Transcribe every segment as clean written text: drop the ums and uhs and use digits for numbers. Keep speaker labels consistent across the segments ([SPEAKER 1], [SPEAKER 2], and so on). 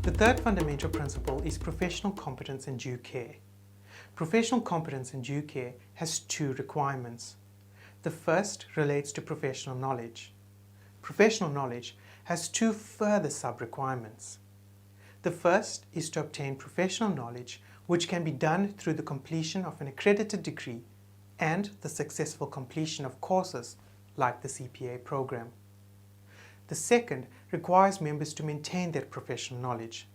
[SPEAKER 1] The third fundamental principle is professional competence and due care. Professional competence and due care has two requirements. The first relates to professional knowledge. Professional knowledge has two further sub-requirements. The first is to obtain professional knowledge which can be done through the completion of an accredited degree and the successful completion of courses like the CPA program. The second requires members to maintain their professional knowledge.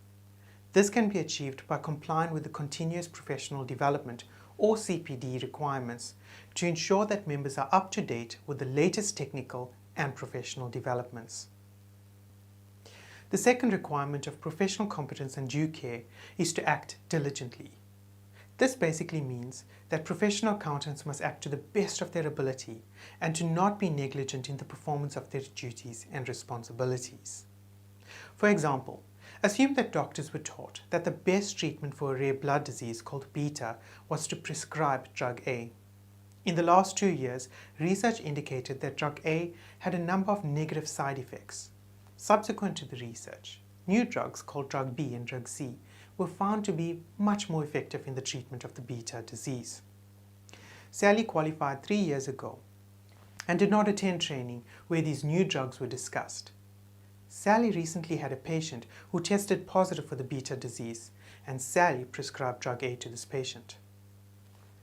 [SPEAKER 1] This can be achieved by complying with the Continuous Professional Development or CPD requirements to ensure that members are up to date with the latest technical and professional developments. The second requirement of professional competence and due care is to act diligently. This basically means that professional accountants must act to the best of their ability and to not be negligent in the performance of their duties and responsibilities. For example, assume that doctors were taught that the best treatment for a rare blood disease called beta was to prescribe drug A. In the last 2 years, research indicated that drug A had a number of negative side effects. Subsequent to the research, new drugs called drug B and drug C were found to be much more effective in the treatment of the beta disease. Sally qualified 3 years ago and did not attend training where these new drugs were discussed. Sally recently had a patient who tested positive for the beta disease, and Sally prescribed drug A to this patient.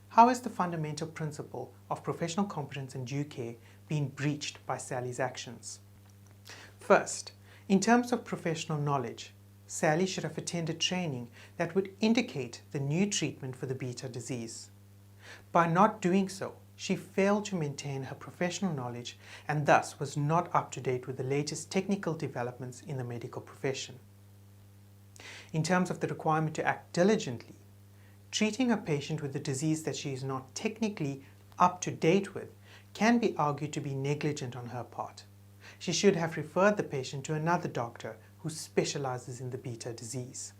[SPEAKER 1] How is the fundamental principle of professional competence and due care being breached by Sally's actions? First, in terms of professional knowledge, Sally should have attended training that would indicate the new treatment for the beta disease. By not doing so, she failed to maintain her professional knowledge and thus was not up to date with the latest technical developments in the medical profession. In terms of the requirement to act diligently, treating a patient with a disease that she is not technically up to date with can be argued to be negligent on her part. She should have referred the patient to another doctor who specializes in the beta disease.